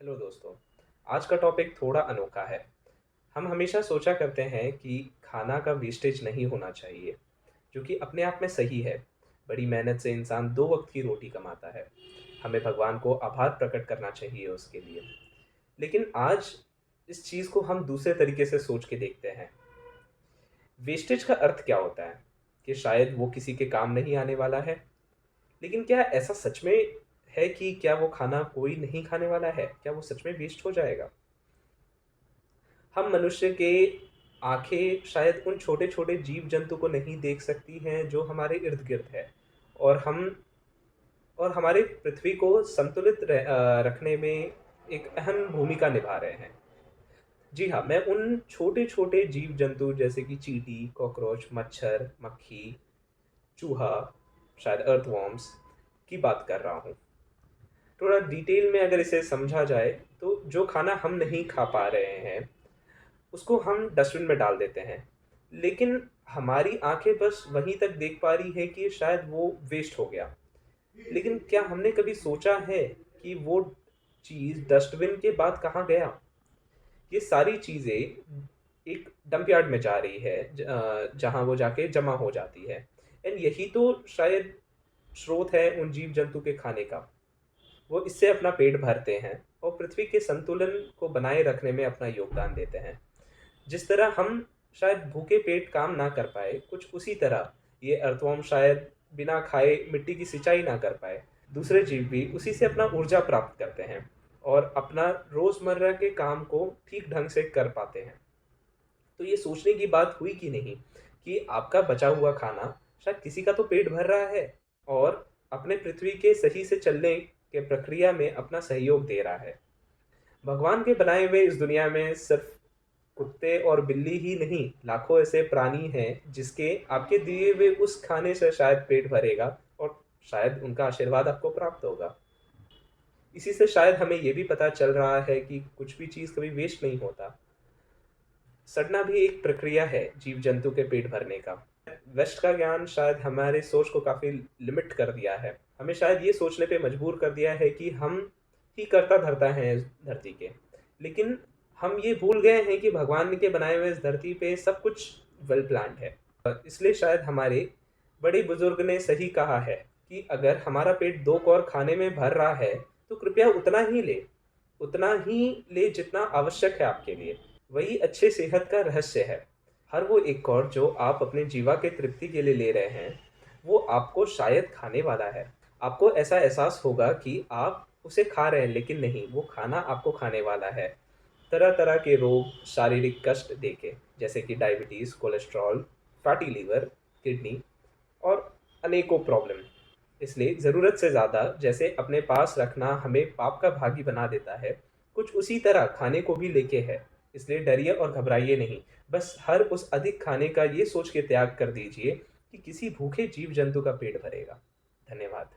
Hello दोस्तों। आज का टॉपिक थोड़ा अनोखा है। हम हमेशा सोचा करते हैं कि खाना का वेस्टेज नहीं होना चाहिए, जो कि अपने आप में सही है। बड़ी मेहनत से इंसान 2 वक़्त की रोटी कमाता है। हमें भगवान को आभार प्रकट करना चाहिए उसके लिए। लेकिन आज इस चीज़ को हम दूसरे तरीके से सोच के देखते हैं। वेस्टेज का अर्थ क्या होता है? कि शायद वो किसी के काम नहीं आने वाला है। लेकिन क्या ऐसा सच में है कि क्या वो खाना कोई नहीं खाने वाला है? क्या वो सच में वेस्ट हो जाएगा? हम मनुष्य के आँखें शायद उन छोटे-छोटे जीव-जंतु को नहीं देख सकती हैं जो हमारे इर्द-गिर्द है और हम और हमारी पृथ्वी को संतुलित रखने में एक अहम भूमिका निभा रहे हैं। जी हाँ, मैं उन छोटे-छोटे जीव-जंतु जैसे कि चींटी, कॉकरोच, मच्छर, मक्खी, चूहा, शायद अर्थवॉर्म्स की बात कर रहा हूँ। थोड़ा डिटेल में अगर इसे समझा जाए तो जो खाना हम नहीं खा पा रहे हैं उसको हम डस्टबिन में डाल देते हैं। लेकिन हमारी आँखें बस वहीं तक देख पा रही है कि शायद वो वेस्ट हो गया। लेकिन क्या हमने कभी सोचा है कि वो चीज़ डस्टबिन के बाद कहाँ गया? ये सारी चीज़ें एक डंप यार्ड में जा रही है जहाँ वो जाके जमा हो जाती है। एंड यही तो शायद स्रोत है उन जीव-जंतु के खाने का। वो इससे अपना पेट भरते हैं और पृथ्वी के संतुलन को बनाए रखने में अपना योगदान देते हैं। जिस तरह हम शायद भूखे पेट काम ना कर पाए, कुछ उसी तरह ये अर्थवर्म शायद बिना खाए मिट्टी की सिंचाई ना कर पाए। दूसरे जीव भी उसी से अपना ऊर्जा प्राप्त करते हैं और अपना रोज़मर्रा के काम को ठीक ढंग से कर पाते हैं। तो ये सोचने की बात हुई कि नहीं कि आपका बचा हुआ खाना शायद किसी का तो पेट भर रहा है और अपने पृथ्वी के सही से चलने के प्रक्रिया में अपना सहयोग दे रहा है। भगवान के बनाए हुए इस दुनिया में सिर्फ कुत्ते और बिल्ली ही नहीं, लाखों ऐसे प्राणी हैं जिसके आपके दिए हुए उस खाने से शायद पेट भरेगा और शायद उनका आशीर्वाद आपको प्राप्त होगा। इसी से शायद हमें ये भी पता चल रहा है कि कुछ भी चीज़ कभी वेस्ट नहीं होता। सड़ना भी एक प्रक्रिया है जीव-जंतु के पेट भरने का। वेस्ट का ज्ञान शायद हमारी सोच को काफ़ी लिमिट कर दिया है। हमें शायद ये सोचने पे मजबूर कर दिया है कि हम ही कर्ता-धर्ता हैं इस धरती के। लेकिन हम ये भूल गए हैं कि भगवान के बनाए हुए इस धरती पे सब कुछ वेल प्लान्ड है। इसलिए शायद हमारे बड़े-बुजुर्ग ने सही कहा है कि अगर हमारा पेट 2 कौर खाने में भर रहा है, तो कृपया उतना ही ले जितना आवश्यक है आपके लिए। वही अच्छे सेहत का रहस्य है। हर वो एक कौर जो आप अपने जीवा के तृप्ति के लिए ले रहे हैं, वो आपको शायद खाने वाला है। आपको ऐसा एहसास होगा कि आप उसे खा रहे हैं लेकिन नहीं, वो खाना आपको खाने वाला है। तरह-तरह के रोग, शारीरिक कष्ट देके, जैसे कि diabetes, cholesterol, fatty liver, kidney और अनेकों प्रॉब्लम। इसलिए ज़रूरत से ज़्यादा जैसे अपने पास रखना हमें पाप का भागी बना देता है, कुछ उसी तरह खाने को भी लेके है। इसलिए डरिए और घबराइए नहीं, बस हर उस अधिक खाने का ये सोच के त्याग कर दीजिए कि किसी भूखे जीव-जंतु का पेट भरेगा। धन्यवाद।